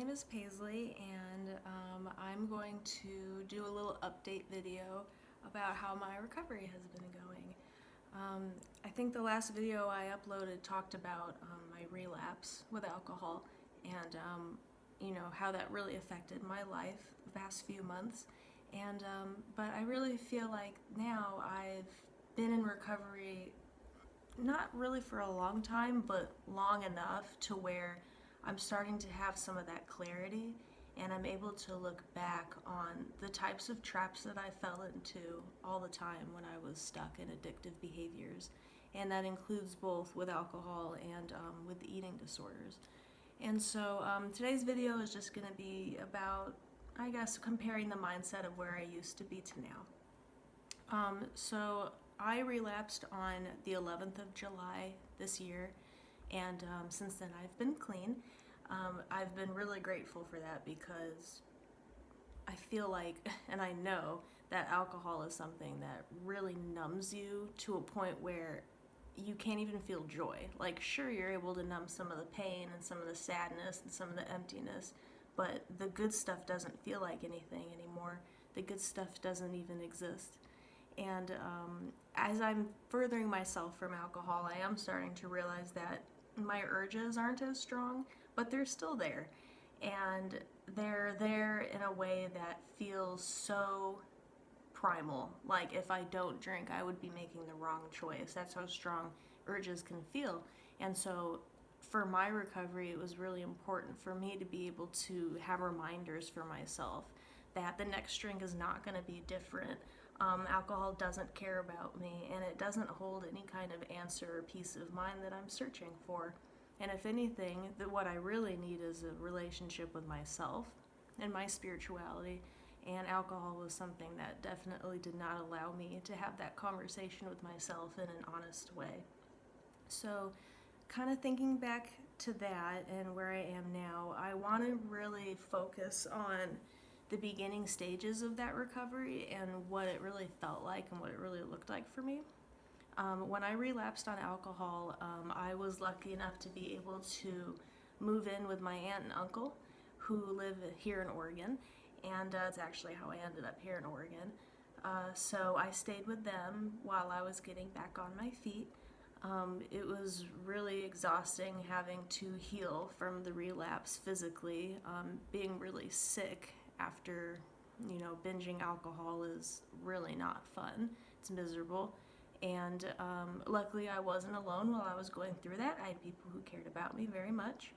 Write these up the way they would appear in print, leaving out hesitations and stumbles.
name is Paisley, and I'm going to do a little update video about how my recovery has been going. I think the last video I uploaded talked about my relapse with alcohol and how that really affected my life the past few months. And but I really feel like now I've been in recovery not really for a long time, but long enough to where I'm starting to have some of that clarity and I'm able to look back on the types of traps that I fell into all the time when I was stuck in addictive behaviors. And that includes both with alcohol and with eating disorders. And so today's video is just going to be about, I guess, comparing the mindset of where I used to be to now. So I relapsed on the 11th of July this year, and since then I've been clean. I've been really grateful for that because I feel like, and I know, that alcohol is something that really numbs you to a point where you can't even feel joy. Like, sure, you're able to numb some of the pain and some of the sadness and some of the emptiness, but the good stuff doesn't feel like anything anymore. The good stuff doesn't even exist. And as I'm furthering myself from alcohol, I am starting to realize that my urges aren't as strong, but they're still there. And they're there in a way that feels so primal. Like, if I don't drink, I would be making the wrong choice. That's how strong urges can feel. And so for my recovery, it was really important for me to be able to have reminders for myself that the next drink is not going to be different. Alcohol doesn't care about me, and it doesn't hold any kind of answer or peace of mind that I'm searching for. And if anything, what I really need is a relationship with myself and my spirituality. And alcohol was something that definitely did not allow me to have that conversation with myself in an honest way. So, kind of thinking back to that and where I am now, I want to really focus on the beginning stages of that recovery and what it really felt like and what it really looked like for me. When I relapsed on alcohol, I was lucky enough to be able to move in with my aunt and uncle who live here in Oregon, and it's actually how I ended up here in Oregon. So I stayed with them while I was getting back on my feet. It was really exhausting having to heal from the relapse physically. Being really sick after, binging alcohol is really not fun. It's miserable. And luckily I wasn't alone while I was going through that. I had people who cared about me very much.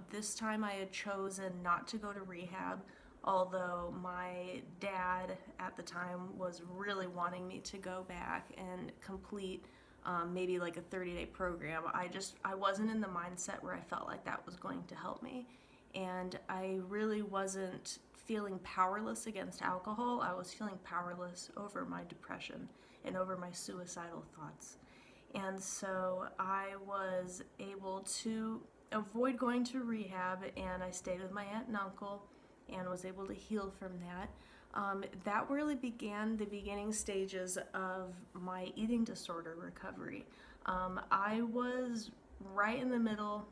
This time I had chosen not to go to rehab, although my dad at the time was really wanting me to go back and complete maybe like a 30-day program. I wasn't in the mindset where I felt like that was going to help me. And I really wasn't feeling powerless against alcohol. I was feeling powerless over my depression and over my suicidal thoughts. And so I was able to avoid going to rehab, and I stayed with my aunt and uncle and was able to heal from that. That really began the beginning stages of my eating disorder recovery. I was right in the middle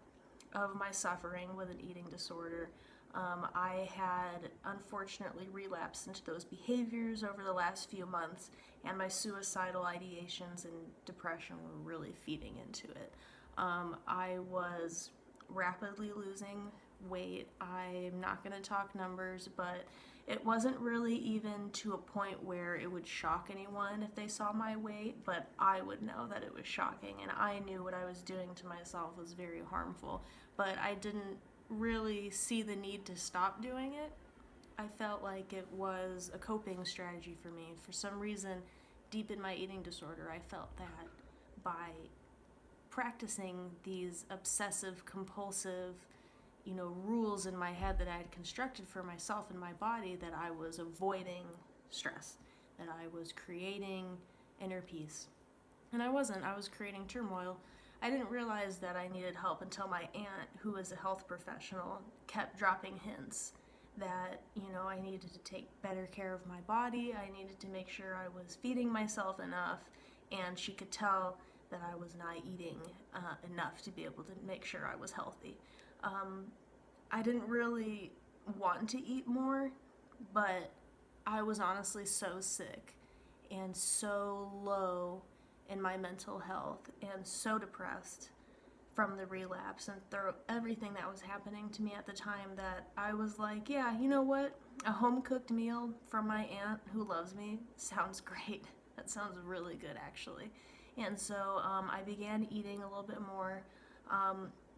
of my suffering with an eating disorder. I had unfortunately relapsed into those behaviors over the last few months, and my suicidal ideations and depression were really feeding into it. I was rapidly losing weight. I'm not going to talk numbers, but it wasn't really even to a point where it would shock anyone if they saw my weight, but I would know that it was shocking, and I knew what I was doing to myself was very harmful, but I didn't really see the need to stop doing it. I felt like it was a coping strategy for me. For some reason, deep in my eating disorder, I felt that by practicing these obsessive compulsive rules in my head that I had constructed for myself and my body, that I was avoiding stress, that I was creating inner peace. And I wasn't. I was creating turmoil. I didn't realize that I needed help until my aunt, who is a health professional, kept dropping hints that, I needed to take better care of my body. I needed to make sure I was feeding myself enough, and she could tell that I was not eating enough to be able to make sure I was healthy. I didn't really want to eat more, but I was honestly so sick and so low in my mental health and so depressed from the relapse and through everything that was happening to me at the time that I was like, yeah, you know what? A home cooked meal from my aunt who loves me sounds great. That sounds really good, actually. And so I began eating a little bit more.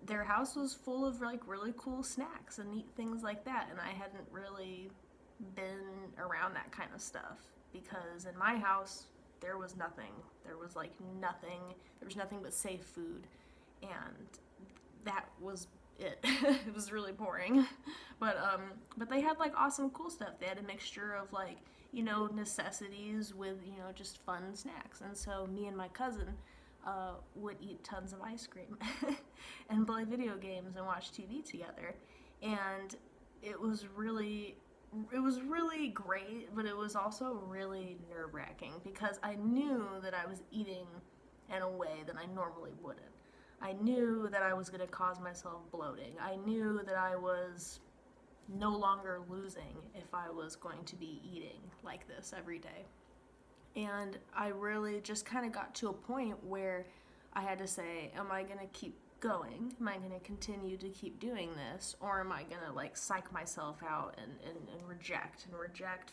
Their house was full of like really cool snacks and neat things like that, and I hadn't really been around that kind of stuff because in my house there was nothing. There was like nothing. There was nothing but safe food, and that was it. It was really boring, but they had like awesome cool stuff. They had a mixture of like necessities with just fun snacks, and so me and my cousin would eat tons of ice cream and play video games and watch TV together, and it was really great, but it was also really nerve-wracking because I knew that I was eating in a way that I normally wouldn't. I knew that I was going to cause myself bloating. I knew that I was no longer losing if I was going to be eating like this every day. And I really just kind of got to a point where I had to say, am I going to keep going? Am I going to continue to keep doing this? Or am I going to like psych myself out and reject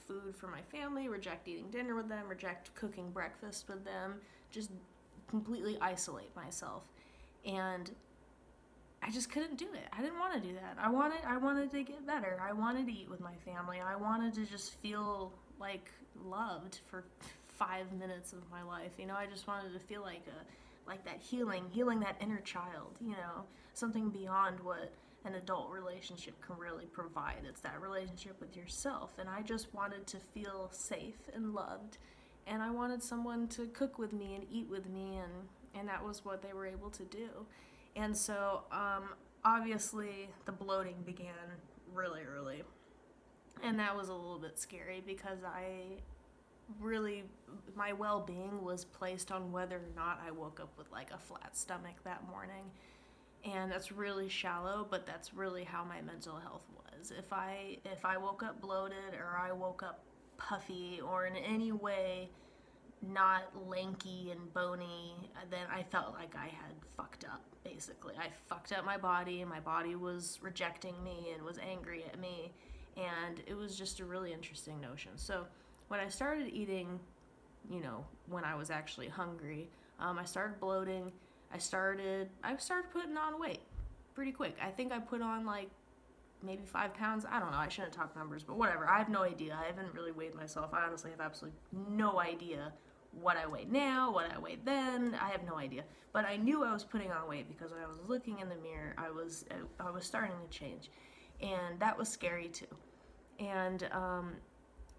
food for my family, reject eating dinner with them, reject cooking breakfast with them, just completely isolate myself? And I just couldn't do it. I didn't want to do that. I wanted to get better. I wanted to eat with my family. I wanted to just feel like loved for 5 minutes of my life. I just wanted to feel like that healing that inner child, something beyond what an adult relationship can really provide. It's that relationship with yourself. And I just wanted to feel safe and loved. And I wanted someone to cook with me and eat with me, and that was what they were able to do. And so, obviously, the bloating began really early. And that was a little bit scary because my well-being was placed on whether or not I woke up with like a flat stomach that morning. And that's really shallow, but that's really how my mental health was. If I woke up bloated or I woke up puffy or in any way not lanky and bony, then I felt like I had fucked up, basically. I fucked up my body, and my body was rejecting me and was angry at me, and it was just a really interesting notion. So when I started eating, when I was actually hungry, I started bloating. I started putting on weight pretty quick. I think I put on like maybe 5 pounds. I don't know. I shouldn't talk numbers, but whatever. I have no idea. I haven't really weighed myself. I honestly have absolutely no idea what I weigh now, what I weighed then. I have no idea. But I knew I was putting on weight because when I was looking in the mirror, I was starting to change. And that was scary too. And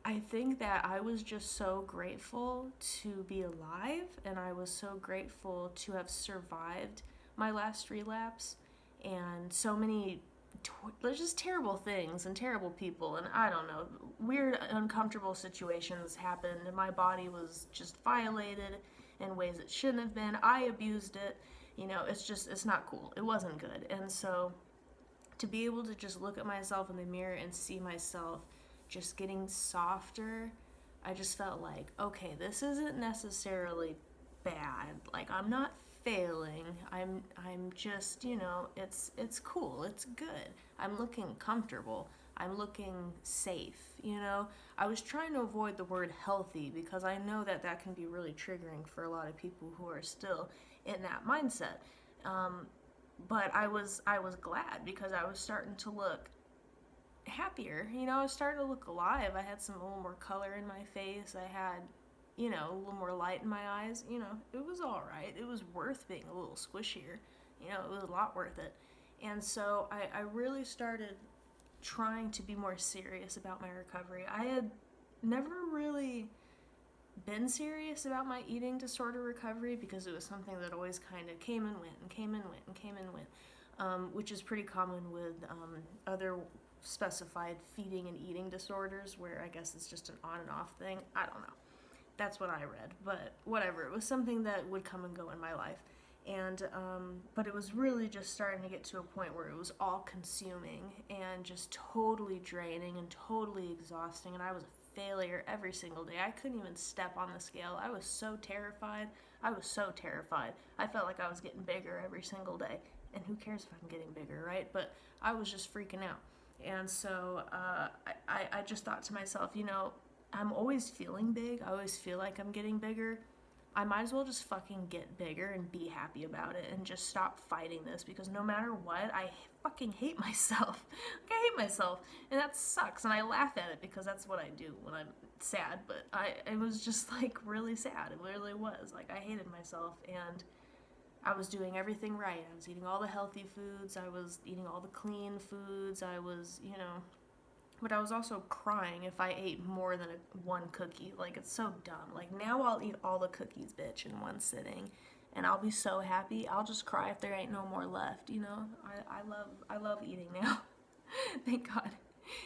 I think that I was just so grateful to be alive, and I was so grateful to have survived my last relapse and so many there's just terrible things and terrible people, and I don't know, weird, uncomfortable situations happened, and my body was just violated in ways it shouldn't have been. I abused it. It's not cool. It wasn't good. And so to be able to just look at myself in the mirror and see myself just getting softer, I just felt like, okay, this isn't necessarily bad. Like, I'm not failing. I'm just, it's cool. It's good. I'm looking comfortable. I'm looking safe, I was trying to avoid the word healthy because I know that can be really triggering for a lot of people who are still in that mindset. But I was glad because I was starting to look happier. I was starting to look alive. I had a little more color in my face. I had, a little more light in my eyes. It was all right. It was worth being a little squishier. It was a lot worth it. And so I really started trying to be more serious about my recovery. I had never really been serious about my eating disorder recovery because it was something that always kind of came and went and came and went and came and went, which is pretty common with other specified feeding and eating disorders where I guess it's just an on and off thing. I don't know. That's what I read, but whatever. It was something that would come and go in my life. And but it was really just starting to get to a point where it was all consuming and just totally draining and totally exhausting, and I was a failure every single day. I couldn't even step on the scale. I was so terrified. I felt like I was getting bigger every single day, and who cares if I'm getting bigger, right? But I was just freaking out. And so I just thought to myself, I'm always feeling big. I always feel like I'm getting bigger. I might as well just fucking get bigger and be happy about it and just stop fighting this, because no matter what, I fucking hate myself. Like, I hate myself, and that sucks, and I laugh at it because that's what I do when I'm sad, but it was just like really sad. It really was. Like, I hated myself, and I was doing everything right. I was eating all the healthy foods. I was eating all the clean foods. I was, but I was also crying if I ate more than one cookie. Like, it's so dumb. Like, now I'll eat all the cookies, bitch, in one sitting, and I'll be so happy. I'll just cry if there ain't no more left. I love eating now. Thank God.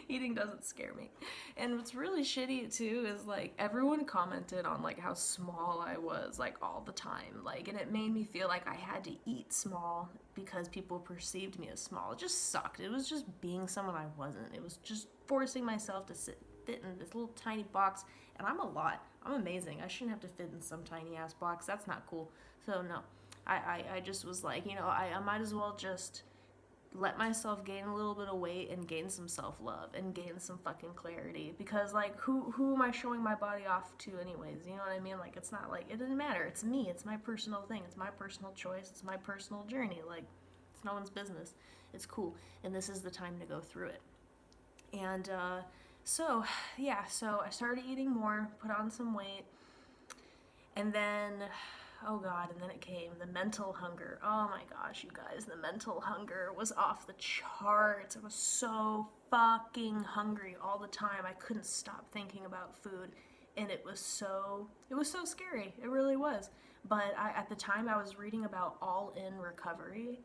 Eating doesn't scare me. And what's really shitty too is, like, everyone commented on like how small I was, like, all the time, like, and it made me feel like I had to eat small because people perceived me as small. It just sucked. It was just being someone I wasn't. It was just forcing myself to fit in this little tiny box, and I'm a lot. I'm amazing. I shouldn't have to fit in some tiny ass box. That's not cool. So no, I just was like, I might as well just let myself gain a little bit of weight and gain some self-love and gain some fucking clarity, because, like, who am I showing my body off to anyways? You know what I mean? Like, it's not like, it doesn't matter. It's me. It's my personal thing. It's my personal choice. It's my personal journey. Like, it's no one's business. It's cool, and this is the time to go through it. And so I started eating more, put on some weight, and then, oh God, and then it came, the mental hunger. Oh my gosh, you guys, the mental hunger was off the charts. I was so fucking hungry all the time. I couldn't stop thinking about food, and it was so scary. It really was. But at the time, I was reading about all-in recovery.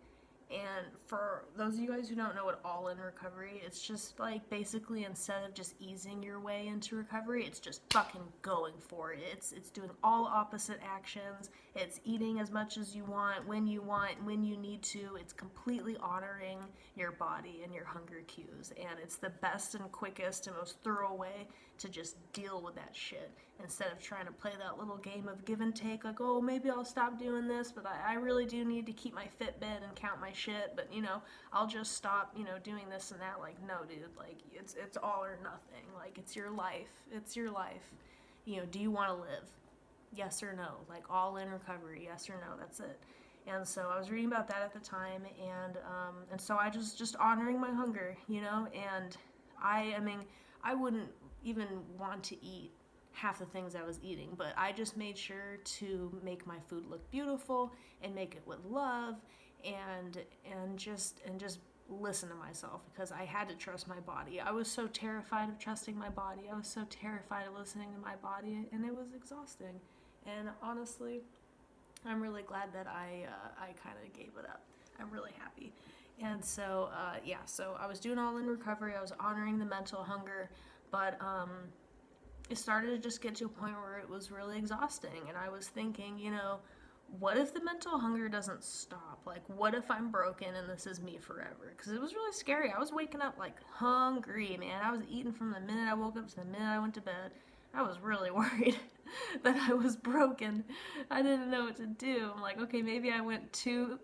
And for those of you guys who don't know what all-in recovery, it's just like, basically, instead of just easing your way into recovery, it's just fucking going for it. It's doing all opposite actions. It's eating as much as you want, when you need to. It's completely honoring your body and your hunger cues. And it's the best and quickest and most thorough way to just deal with that shit, instead of trying to play that little game of give and take, like, oh, maybe I'll stop doing this, but I really do need to keep my Fitbit and count my shit, but, I'll just stop, doing this and that. Like, no, dude, like, it's all or nothing. Like, it's your life. Do you want to live? Yes or no? Like, all in recovery, yes or no? That's it. And so I was reading about that at the time, and so I just honoring my hunger, and I wouldn't even want to eat half the things I was eating, but I just made sure to make my food look beautiful and make it with love, and just listen to myself, because I had to trust my body. I was so terrified of trusting my body. I was so terrified of listening to my body, and it was exhausting. And honestly, I'm really glad that I kind of gave it up. I'm really happy. And so, so I was doing all in recovery. I was honoring the mental hunger, but it started to just get to a point where it was really exhausting. And I was thinking, what if the mental hunger doesn't stop? Like, what if I'm broken and this is me forever? Because it was really scary. I was waking up, like, hungry, man. I was eating from the minute I woke up to the minute I went to bed. I was really worried that I was broken. I didn't know what to do. I'm like, okay, maybe I went too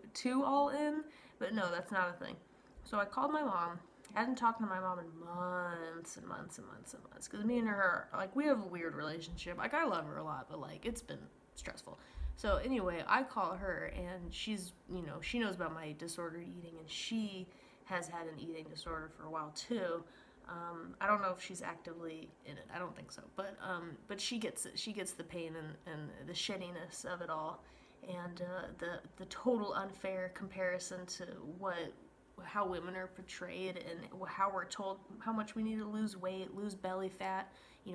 all in, but no, that's not a thing. So I called my mom. I hadn't talked to my mom in months and months and months and months, because me and her, like, we have a weird relationship. Like, I love her a lot, but, like, it's been stressful. So anyway, I call her, and she's, she knows about my disordered eating, and she has had an eating disorder for a while too. I don't know if she's actively in it. I don't think so. But she gets it. She gets the pain and the shittiness of it all, and the total unfair comparison to how women are portrayed, and how we're told how much we need to lose weight, lose belly fat,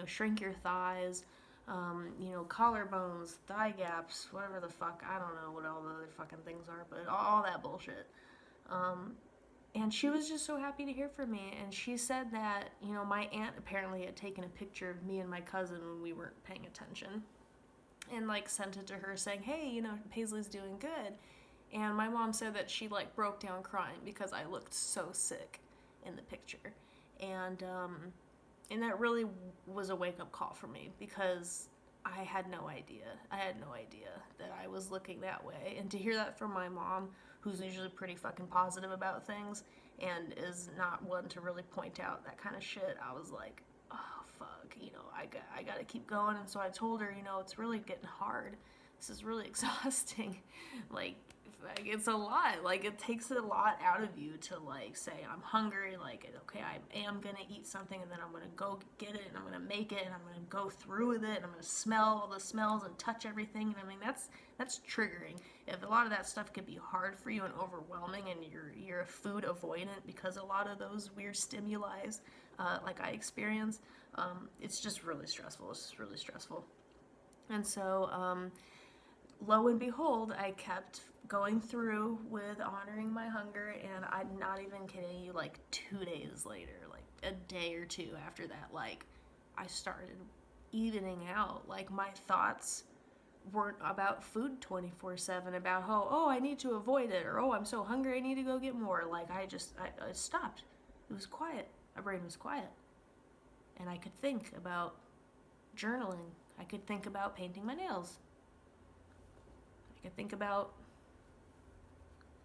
shrink your thighs, collarbones, thigh gaps, whatever the fuck. I don't know what all the other fucking things are, but all that bullshit. And she was just so happy to hear from me, and she said that, my aunt apparently had taken a picture of me and my cousin when we weren't paying attention, and, like, sent it to her saying, hey, Paisley's doing good. And my mom said that she like broke down crying because I looked so sick in the picture. And and that really was a wake-up call for me because I had no idea. I had no idea that I was looking that way. And to hear that from my mom, who's usually pretty fucking positive about things and is not one to really point out that kind of shit, I was like, oh fuck, I gotta keep going. And so I told her, it's really getting hard. This is really exhausting. like it's a lot. Like, it takes a lot out of you to like say I'm hungry. Like, okay, I am gonna eat something, and then I'm gonna go get it, and I'm gonna make it, and I'm gonna go through with it, and I'm gonna smell all the smells and touch everything. And I mean, that's triggering. If a lot of that stuff can be hard for you and overwhelming, and you're a food avoidant because a lot of those weird stimuli, like I experience, it's just really stressful. It's just really stressful. And so, lo and behold, I kept going through with honoring my hunger, and I'm not even kidding you, like 2 days later, like a day or two after that, like I started evening out. Like, my thoughts weren't about food 24/7, about oh I need to avoid it, or oh I'm so hungry I need to go get more. Like, I stopped. It was quiet. My brain was quiet, and I could think about journaling. I could think about painting my nails. I could think about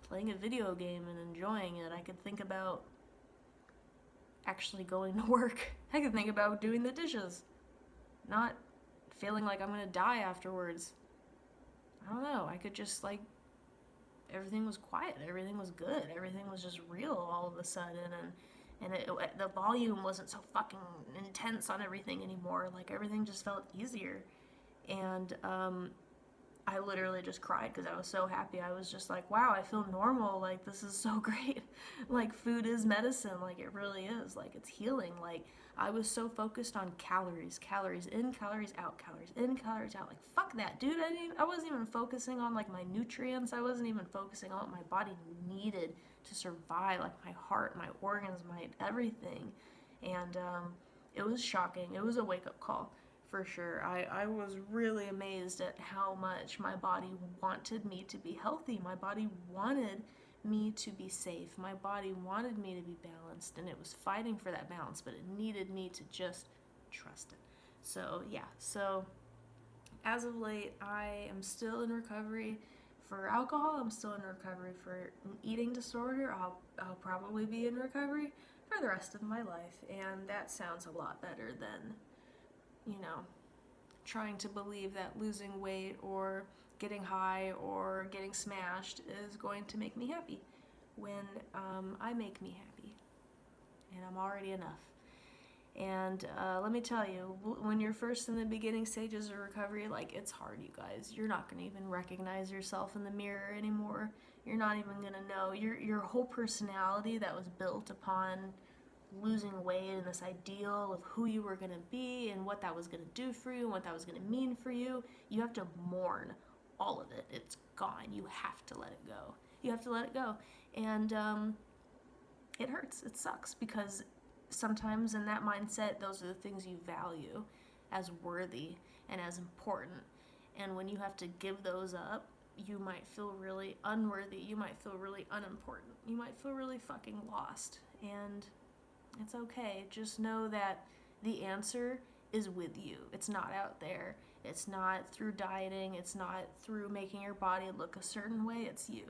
playing a video game and enjoying it. I could think about actually going to work. I could think about doing the dishes, not feeling like I'm gonna die afterwards. I don't know. I could just, like, everything was quiet. Everything was good. Everything was just real all of a sudden, and the volume wasn't so fucking intense on everything anymore. Like, everything just felt easier. And I literally just cried because I was so happy. I was just like, wow, I feel normal. Like, this is so great. Like, food is medicine. Like, it really is. Like, it's healing. Like, I was so focused on calories in, calories out, calories in, calories out. Like, fuck that, dude. I wasn't even focusing on, like, my nutrients. I wasn't even focusing on what my body needed to survive. Like, my heart, my organs, my everything. And it was shocking. It was a wake-up call. For sure. I was really amazed at how much my body wanted me to be healthy. My body wanted me to be safe. My body wanted me to be balanced, and it was fighting for that balance, but it needed me to just trust it. So, yeah. So, as of late, I am still in recovery for alcohol. I'm still in recovery for an eating disorder. I'll probably be in recovery for the rest of my life, and that sounds a lot better than trying to believe that losing weight or getting high or getting smashed is going to make me happy when I make me happy, and I'm already enough. And let me tell you, when you're first in the beginning stages of recovery, like, it's hard, you guys. You're not going to even recognize yourself in the mirror anymore. You're not even going to know. Your whole personality that was built upon losing weight and this ideal of who you were going to be and what that was going to do for you and what that was going to mean for you, you have to mourn all of it. It's gone. You have to let it go. You have to let it go. And it hurts. It sucks, because sometimes in that mindset, those are the things you value as worthy and as important. And when you have to give those up, you might feel really unworthy. You might feel really unimportant. You might feel really fucking lost. And it's okay. Just know that the answer is with you. It's not out there. It's not through dieting. It's not through making your body look a certain way. It's you.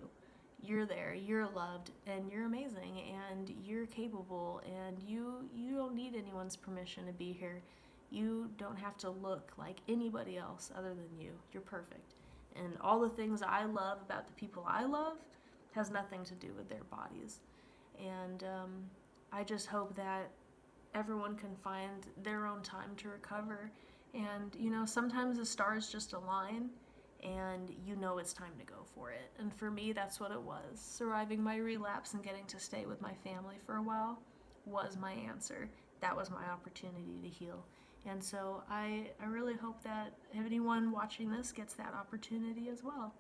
You're there. You're loved, and you're amazing, and you're capable, and you don't need anyone's permission to be here. You don't have to look like anybody else other than you. You're perfect. And all the things I love about the people I love has nothing to do with their bodies. And I just hope that everyone can find their own time to recover. And, sometimes the stars just align, and it's time to go for it. And for me, that's what it was. Surviving my relapse and getting to stay with my family for a while was my answer. That was my opportunity to heal. And so I really hope that anyone watching this gets that opportunity as well.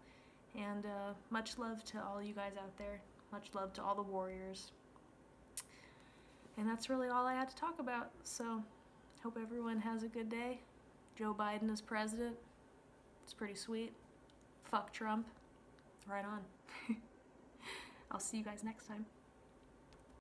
And much love to all you guys out there. Much love to all the warriors. And that's really all I had to talk about. So, hope everyone has a good day. Joe Biden is president. It's pretty sweet. Fuck Trump. Right on. I'll see you guys next time.